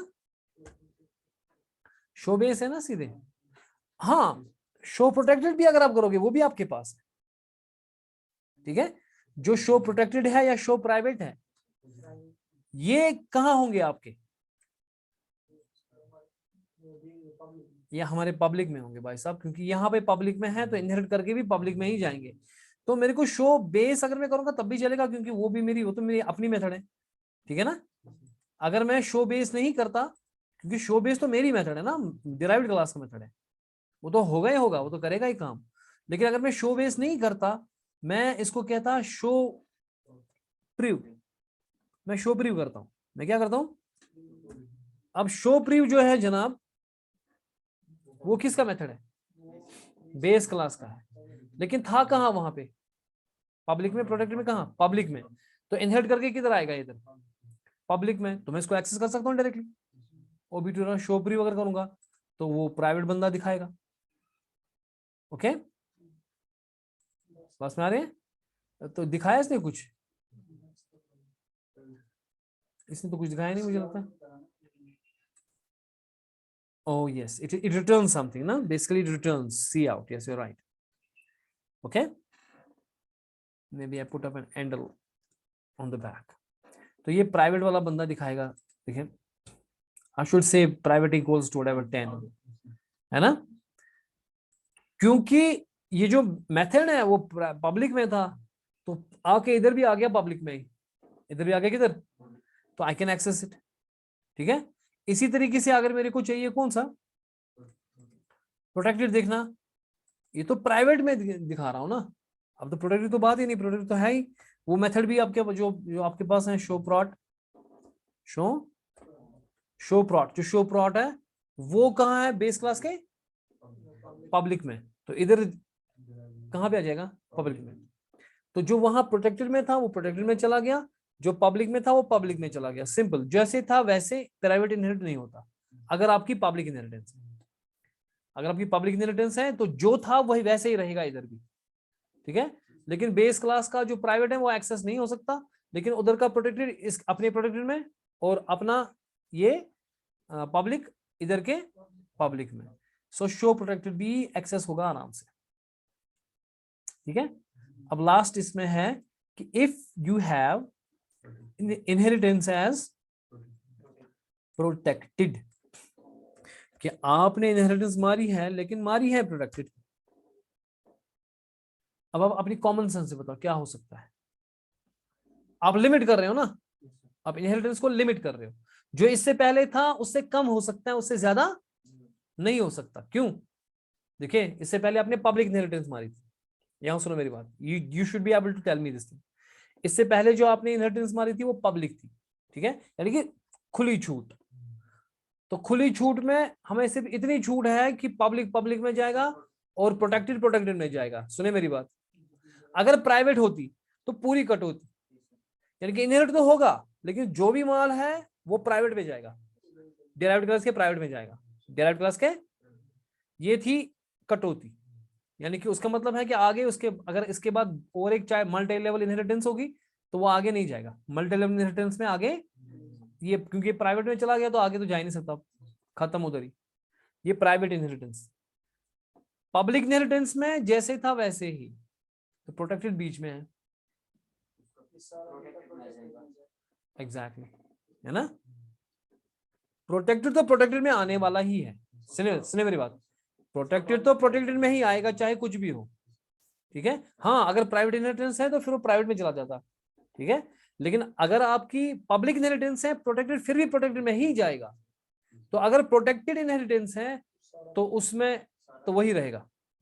शो बेस है ना सीधे. हाँ, शो प्रोटेक्टेड भी अगर आप करोगे वो भी आपके पास है. ठीक है, जो शो प्रोटेक्टेड है या शो प्राइवेट है, ये कहां होंगे आपके? ये हमारे पब्लिक में होंगे भाई साहब, क्योंकि यहाँ पे पब्लिक में है तो इनहेरिट करके भी पब्लिक में ही जाएंगे. तो मेरे को शो बेस अगर मैं करूंगा तब भी चलेगा, क्योंकि वो तो मेरी अपनी मेथड है. ठीक है ना? अगर मैं शो बेस नहीं करता, क्योंकि शो बेस तो मेरी मेथड है ना, डिराइव्ड क्लास का मेथड है, वो तो होगा ही होगा, वो तो करेगा ही काम. लेकिन अगर मैं शो बेस नहीं करता, मैं इसको कहता शो प्रीव. मैं शो प्रीव करता हूं. मैं क्या करता हूं? अब शो प्रीव जो है जनाब, वो किसका मेथड है? बेस क्लास का है. लेकिन था कहां वहां पे? पब्लिक में. प्रोटेक्टेड में कहां? पब्लिक में. तो इनहेरिट करके किधर आएगा? इधर पब्लिक में. तो मैं इसको एक्सेस कर सकता हूं डायरेक्टली. ob2 शो प्रीव अगर करूंगा तो वो प्राइवेट बंदा दिखाएगा. ओके, बस में आ रहे हैं? तो दिखाया इसने कुछ? इसने तो कुछ दिखाया नहीं मुझे लगता है. Oh yes, it returns something, ना? Basically it returns C out. Yes, you're right. Okay. Maybe I put up an handle on the back. तो ये प्राइवेट वाला बंदा दिखाएगा. देखिए, I should say private equals to whatever 10, है ना? क्योंकि ये जो मेथड है वो पब्लिक में था, तो आके इधर भी आ गया पब्लिक में ही. इधर भी आ गया किधर? तो आई कैन एक्सेस इट. ठीक है. इसी तरीके से अगर मेरे को चाहिए कौन सा? प्रोटेक्टेड. देखना, ये तो प्राइवेट में दिखा रहा हूं ना. अब तो प्रोटेक्टेड तो बात ही नहीं, प्रोटेक्टेड तो है ही. वो मेथड भी आपके जो आपके पास है, शो प्रोट. शो प्रोट, जो शो प्रोट है वो कहाँ है? बेस क्लास के पब्लिक में. तो इधर कहां पे आ जाएगा? पब्लिक में. तो जो वहां प्रोटेक्टेड में था वो प्रोटेक्टेड में चला गया, जो पब्लिक में था वो पब्लिक में चला गया. सिंपल. जैसे था वैसे प्राइवेट इनहेरिट नहीं होता अगर आपकी पब्लिक इनहेरिटेंस है. अगर आपकी पब्लिक इनहेरिटेंस है तो जो था वही वैसे ही रहेगा इधर भी. ठीक है. लेकिन बेस क्लास का जो प्राइवेट है वो एक्सेस नहीं हो सकता, लेकिन उधर का प्रोटेक्टेड इस अपने प्रोटेक्टेड में, और अपना ये पब्लिक इधर के पब्लिक में. सो शो प्रोटेक्टेड भी एक्सेस होगा आराम से. ठीक है. अब लास्ट इसमें है कि if you have inheritance as protected, कि आपने इनहेरिटेंस मारी है लेकिन मारी है प्रोटेक्टेड. अब आप अपनी कॉमन सेंस से बताओ क्या हो सकता है? आप लिमिट कर रहे हो ना, आप इनहेरिटेंस को लिमिट कर रहे हो. जो इससे पहले था उससे कम हो सकता है, उससे ज्यादा नहीं हो सकता. क्यों? देखिए, इससे पहले आपने पब्लिक इनहेरिटेंस मारी थी. यहां सुनो मेरी बात, you should be able to tell me this thing. इससे पहले जो आपने इनहेरिटेंस मारी थी वो पब्लिक थी. ठीक है, यानी कि खुली छूट. तो खुली छूट में हमें सिर्फ इतनी छूट है कि पब्लिक पब्लिक में जाएगा और प्रोटेक्टेड प्रोटेक्टेड में जाएगा. सुने मेरी बात. अगर प्राइवेट होती तो पूरी कट होती, यानी कि इनहेरिट तो होगा लेकिन जो भी माल है वो प्राइवेट में जाएगा, डिराइव्ड क्लास के प्राइवेट में जाएगा. डिराइव्ड क्लास के ये थी कटौती. यानी कि उसका मतलब है कि आगे उसके अगर इसके बाद और एक चाहे मल्टी लेवल इनहेरिटेंस होगी तो वो आगे नहीं जाएगा. मल्टी लेवल इनहेरिटेंस में आगे ये, क्योंकि प्राइवेट में चला गया तो आगे तो जा ही नहीं सकता, खत्म उधर ही. ये प्राइवेट इनहेरिटेंस. पब्लिक इनहेरिटेंस में जैसे था वैसे ही, तो प्रोटेक्टेड बीच में है। एग्जैक्टली, है ना। प्रोटेक्टेड तो प्रोटेक्टेड में आने वाला ही है। सुनिए मेरी बात, प्रोटेक्टेड तो प्रोटेक्टेड में ही आएगा चाहे कुछ भी हो, ठीक है। हाँ, अगर प्राइवेट इनहेरिटेंस है तो फिर वो प्राइवेट में चला जाता, ठीक है। लेकिन अगर आपकी पब्लिक इनहेरिटेंस है, प्रोटेक्टेड फिर भी प्रोटेक्टेड में ही जाएगा। तो अगर प्रोटेक्टेड इनहेरिटेंस है तो उसमें तो वही रहेगा,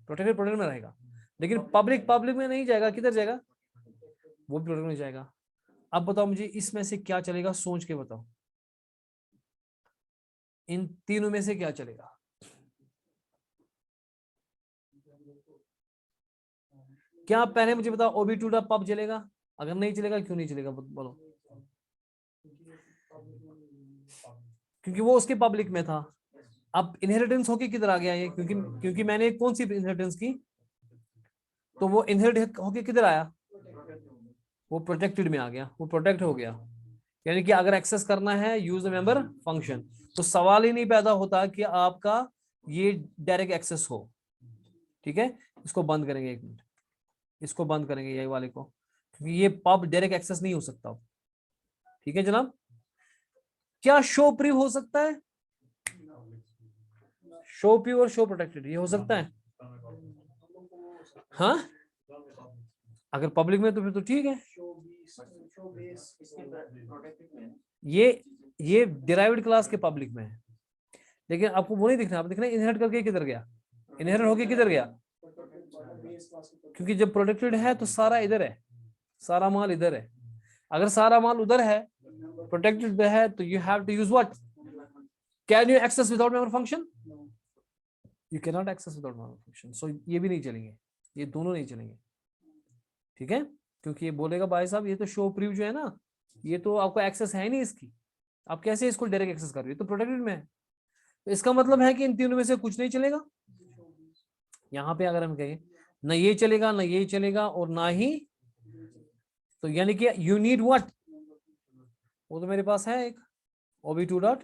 प्रोटेक्टेड प्रोटेक्टेड में रहेगा। लेकिन पब्लिक पब्लिक में नहीं जाएगा, किधर जाएगा, वो भी प्रोटेक्टेड में जाएगा। अब बताओ मुझे इसमें से क्या चलेगा, सोच के बताओ, इन तीनों में से क्या चलेगा। क्या पहले मुझे बताओ, ओबी टू पब चलेगा? अगर नहीं चलेगा, क्यों नहीं चलेगा बोलो? क्योंकि वो उसके पब्लिक में था। अब इनहेरिटेंस होके किधर आ गया ये? क्योंकि मैंने कौन सी इनहेरिटेंस की, तो वो इनहेरिट होके किधर आया, वो प्रोटेक्टेड में आ गया, वो प्रोटेक्ट हो गया। यानी कि अगर एक्सेस करना है यूज मेंबर फंक्शन, तो सवाल ही नहीं पैदा होता कि आपका ये डायरेक्ट एक्सेस हो, ठीक है। इसको बंद करेंगे, एक मिनट, इसको बंद करेंगे ये वाले को, क्योंकि ये पब डायरेक्ट एक्सेस नहीं हो सकता, ठीक है जनाब। क्या शो प्रीव हो सकता है? शो प्रीव और शो प्रोटेक्टेड ये हो सकता है? हाँ, अगर पब्लिक में तो फिर तो ठीक है। ये डिराइव्ड क्लास के पब्लिक में है, लेकिन आपको वो नहीं दिखना, आप दिखना इनहेरिट करके किधर गया, इनहेरिट होके किधर गया, क्योंकि जब प्रोटेक्टेड है तो सारा इधर है, सारा माल इधर है। अगर सारा माल उधर है, प्रोटेक्टेड में है, तो you have to use what, can you access without member function? You can not access without member function. So ये भी नहीं चलेंगे, ये दोनों नहीं चलेंगे, ठीक है। क्योंकि ये बोलेगा भाई साहब ये तो शो प्रीव जो है ना, ये तो आपको एक्सेस है नहीं इसकी, आप कैसे इसको डायरेक्ट एक्सेस कर रहे हो, तो प्रोटेक्टेड में है। तो इसका मतलब है कि इन तीनों में से कुछ नहीं चलेगा। यहाँ पे अगर हम कहें ना ये चलेगा, ना ये चलेगा, और ना ही, तो यानी कि यू नीड व्हाट, वो तो मेरे पास है एक ob2 डॉट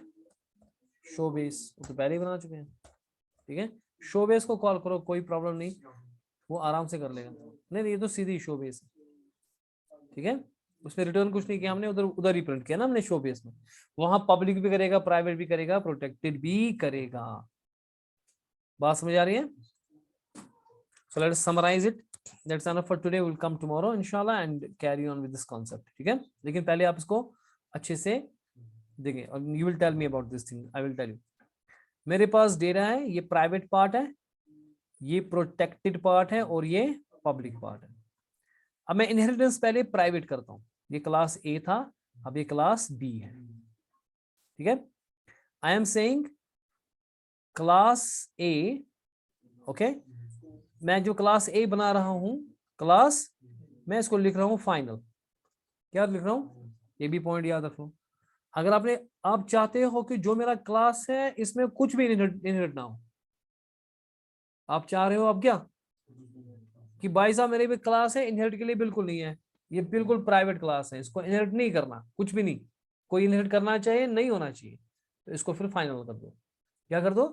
शो बेस, वो तो पहले ही बना चुके हैं, ठीक है। शो बेस को कॉल करो, कोई प्रॉब्लम नहीं, वो आराम से कर लेगा। नहीं, ये तो सीधी शो बेस है, ठीक है। उसमें रिटर्न कुछ नहीं किया हमने, उधर उधर ही प्रिंट किया ना हमने शो बेस में। वहां पब्लिक भी करेगा, प्राइवेट भी करेगा, प्रोटेक्टेड भी करेगा। बात समझ आ रही है? So let us summarize it. That's enough for today. We'll come tomorrow inshallah and carry on with this concept. ठीक है, लेकिन पहले आप इसको अच्छे से देखें और you will tell me about this thing. I will tell you. मेरे पास डेटा है, ये प्राइवेट पार्ट है, ये प्रोटेक्टेड पार्ट है, और ये पब्लिक पार्ट है। अब मैं इनहेरिटेंस पहले प्राइवेट करता हूँ। ये क्लास ए था, अब ये क्लास बी है, ठीक है। I am saying class A, okay. मैं जो क्लास ए बना रहा हूं क्लास, मैं इसको लिख रहा हूं फाइनल। क्या लिख रहा हूं, ये भी पॉइंट याद रखो। अगर आप चाहते हो कि जो मेरा क्लास है इसमें कुछ भी इनहेरिट ना हो, आप चाह रहे हो अब क्या कि भाई साहब मेरे भी क्लास है, इनहेरिट के लिए बिल्कुल नहीं है, ये बिल्कुल प्राइवेट क्लास है, इसको इनहेरिट नहीं करना, कुछ भी नहीं, कोई इनहेरिट करना चाहिए नहीं होना चाहिए, तो इसको फिर फाइनल कर दो। क्या कर दो,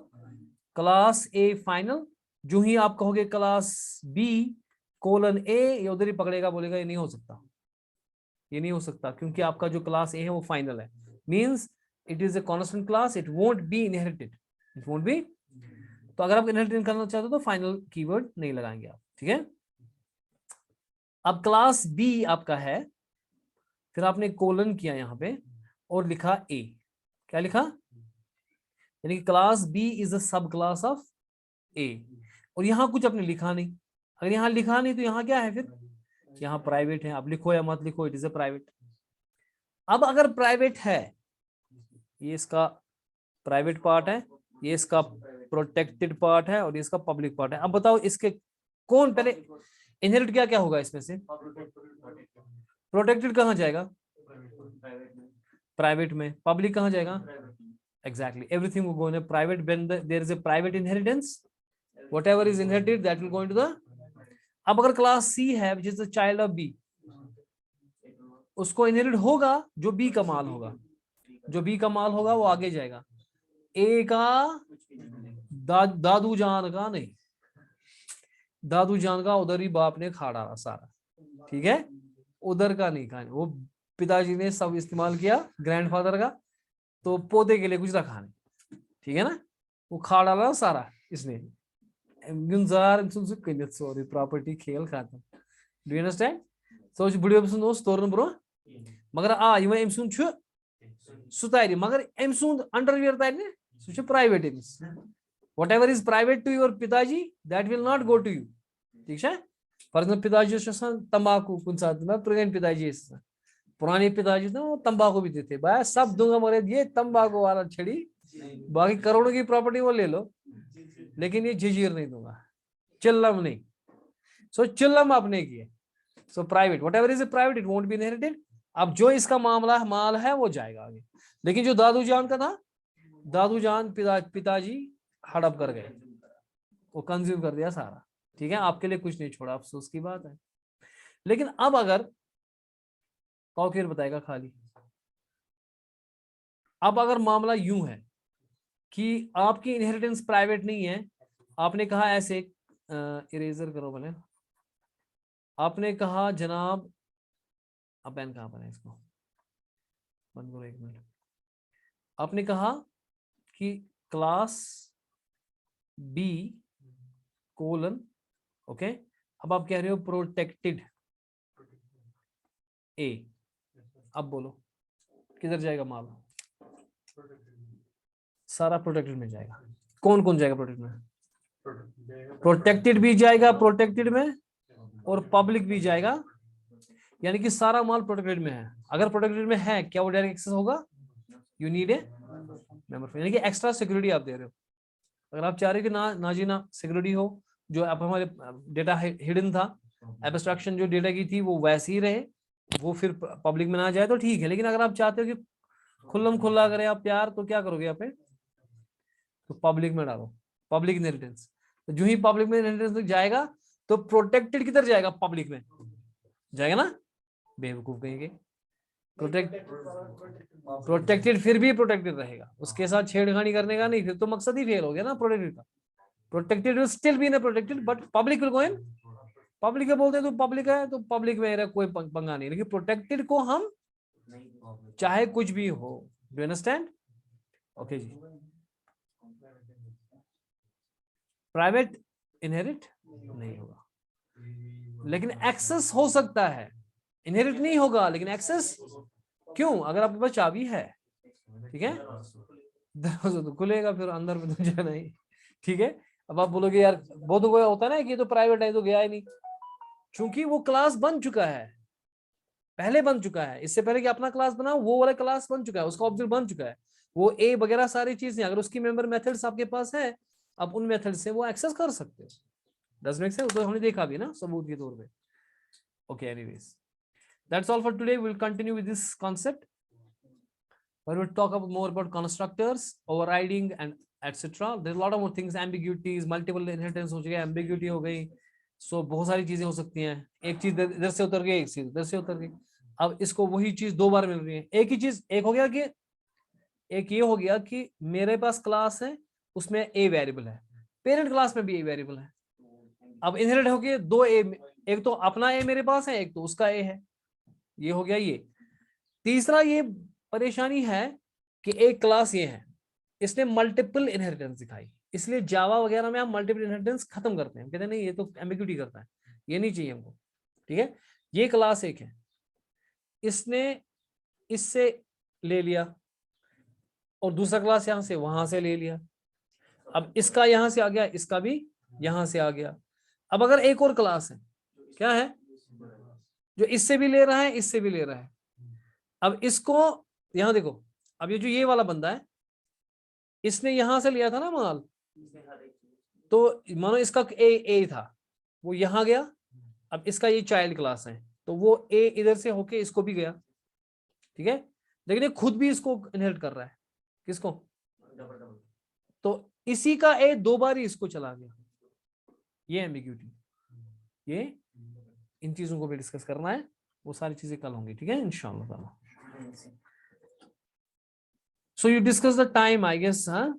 क्लास ए फाइनल। जो ही आप कहोगे क्लास बी कोलन ए, ये उधर ही पकड़ेगा, बोलेगा ये नहीं हो सकता, ये नहीं हो सकता, क्योंकि आपका जो क्लास ए है वो फाइनल है, means it is a constant class, it won't be inherited, it won't be. तो अगर आप इनहेरिट करना चाहते हो तो फाइनल कीवर्ड नहीं लगाएंगे आप, ठीक है। अब क्लास बी आपका है, फिर आपने कोलन किया यहां पे और लिखा ए। क्या लिखा, यानी कि क्लास बी इज अ सब क्लास ऑफ ए, और यहां कुछ आपने लिखा नहीं। अगर यहां लिखा नहीं तो यहां क्या है, फिर यहां प्राइवेट है। अब लिखो या मत लिखो, इट इज अ प्राइवेट। अब अगर प्राइवेट है, ये इसका प्राइवेट पार्ट है, ये इसका प्रोटेक्टेड पार्ट है, और ये इसका पब्लिक पार्ट है। अब बताओ इसके कौन पहले इनहेरिट क्या क्या होगा इसमें से? प्रोटेक्टेड कहां जाएगा, प्राइवेट में। पब्लिक कहां जाएगा, exactly everything will go in a private. When there is a private inheritance, whatever is inherited that will go into the, अब अगर क्लास सी है which is the child of B, उसको inherit होगा जो B का माल होगा, जो B का माल होगा वो आगे जाएगा, ए का दादू जान का नहीं, दादू जान का उधर ही बाप ने खा डाला सारा, ठीक है, उधर का नहीं खाने, वो पिताजी ने सब इस्तेमाल किया ग्रैंडफादर का, तो पौधे के लिए कुछ रखा नहीं, ठीक है ना, वो खा डाला सारा इसने। गुंजार सॉरी प्रॉपर्टी खेल खत्म, डू यू अंडरस्टैंड? सो बुढ़ियो सुन तोरन ब्रो, मगर यम अम सुन सह तर, मगर अम सुंद अंडरवियर तर ने सह प्राइवेट अमिस, whatever is private to your पिताजी that will not go to you, ठीक है। फॉर एग्जाम्पल पिताजी तंबाकू कुछ साथ में पुराने पिताजी, पुराने पिताजी तो तंबाकू भी देते, भाई सब दूंगा मगर ये तंबाकू वाला छड़ी, बाकी करोड़ों की प्रॉपर्टी वो ले लो, लेकिन ये जजीर नहीं दूंगा, चिल्लम नहीं। सो चिल्लम आपने किए, so private what ever is private it won't be inherited. अब जो इसका मामला माल है वो जाएगा आगे, लेकिन जो दादू जान का था, दादू जान पिताजी हड़प कर गए, वो कंज्यूम कर दिया सारा, ठीक है, आपके लिए कुछ नहीं छोड़ा, अफसोस की बात है। लेकिन अब अगर तौकीर बताएगा खाली, अब अगर मामला यूं है कि आपकी इनहेरिटेंस प्राइवेट नहीं है, आपने कहा ऐसे, इरेजर करो भले, आपने कहा जनाब, अब पेन कहां पर है, इसको बंद करो 1 मिनट, आपने कहा कि क्लास बी कोलन, ओके, अब आप कह रहे हो प्रोटेक्टेड ए, अब बोलो किधर जाएगा माल? सारा प्रोटेक्टेड में जाएगा। कौन कौन जाएगा प्रोटेक्टेड में? प्रोटेक्टेड भी जाएगा प्रोटेक्टेड में, और पब्लिक भी जाएगा, यानी कि सारा माल प्रोटेक्टेड में है। अगर प्रोटेक्टेड में है, क्या वो डायरेक्ट एक्सेस होगा? यू नीड ए मेंबर, यानी कि एक्स्ट्रा सिक्योरिटी आप दे रहे हो। अगर आप चाह रहे हो कि ना जी ना सिक्योरिटी हो, जो आप हमारे डेटा हिडन था, एब्स्ट्रैक्शन जो डेटा की थी वो वैसे ही रहे, वो फिर पब्लिक में ना जाए तो ठीक है। लेकिन अगर आप चाहते हो कि खुल्लम खुल्ला करें आप प्यार, तो क्या करोगे? यहाँ पे तो पब्लिक में डालो, पब्लिक इनहेरिटेंस। तो जो ही पब्लिक में इनहेरिटेंस जाएगा तो प्रोटेक्टेड किधर जाएगा? पब्लिक में जाएगा ना, बेवकूफ कहेंगे। प्रोटेक्टेड फिर भी प्रोटेक्टेड रहेगा, उसके साथ छेड़खानी करने का नहीं, फिर तो मकसद ही फेल हो गया ना प्रोटेक्टेड का। Protected will still be in protected, but public will go in public. बोलते हैं तो पब्लिक है तो पब्लिक में कोई पंगा नहीं, लेकिन प्रोटेक्टेड को हम चाहे कुछ भी हो, डू अंडरस्टैंड? ओके जी। प्राइवेट इनहेरिट नहीं होगा, लेकिन एक्सेस हो सकता है। इनहेरिट नहीं होगा लेकिन एक्सेस क्यों? अगर आपके पास चाबी है, ठीक है, दरवाजा तो खुलेगा, फिर अंदर में तो जाना ही, ठीक है। अब आप बोलोगे यार बहुत कोई होता है ना कि ये तो प्राइवेट है तो गया ही नहीं, क्योंकि वो क्लास बन चुका है, पहले बन चुका है, इससे पहले कि अपना क्लास बना वो वाला क्लास बन चुका है, उसका ऑब्जेक्ट बन चुका है, वो ए वगैरह सारी चीजें, अगर उसकी मेंबर मेथड्स आपके पास है, आप उन मेथड से वो एक्सेस कर सकते हो। Does make sense? तो हमने देखा भी ना सबूत के तौर पे। Okay, anyways that's all for today. We'll continue with this concept where we'll talk about more about constructors, overriding and etc. There's a lot of more things, ambiguities, multiple inheritance हो चुके, ambiguity हो गई, so बहुत सारी चीजें हो सकती हैं। एक चीज इधर से उतर गई, एक चीज इधर से उतर गई, अब इसको वही चीज 2 बार मिल रही है। एक ही चीज, एक हो गया कि एक ये हो गया कि मेरे पास क्लास है उसमें ए वेरिएबल है, पेरेंट क्लास में भी ए वेरिएबल है, अब इनहेरिट हो गए 2 ए, एक तो अपना ए मेरे पास है, एक तो उसका ए है, ये हो गया ये। तीसरा ये परेशानी है कि एक क्लास ये है, इसने मल्टीपल इनहेरिटेंस दिखाई, इसलिए जावा वगैरह में हम मल्टीपल इनहेरिटेंस खत्म करते हैं, कहते हैं नहीं ये तो एम्बिग्यूटी करता है, ये नहीं चाहिए हमको, ठीक है। ये क्लास एक है, इसने इससे ले लिया और दूसरा क्लास यहां से वहां से ले लिया, अब इसका यहां से आ गया, इसका भी यहां से आ गया। अब अगर एक और क्लास है, क्या है, जो इससे भी ले रहा है इससे भी ले रहा है, अब इसको यहां देखो, अब ये जो ये वाला बंदा है, इसने यहां से लिया था ना माल, तो मानो इसका ए था, वो यहां गया, अब इसका ये चाइल्ड क्लास है, तो वो ए इधर से होके इसको भी गया, ठीक है, लेकिन ये खुद भी इसको इनहेरिट कर रहा है, किसको? तो इसी का ए 2 बार ही इसको चला गया, ये एम्बिग्यूटी। ये इन चीजों को भी डिस्कस करना है, वो सारी चीजें कल होंगी, ठीक है, इंशाअल्लाह ताला। So you discuss the time, I guess, huh?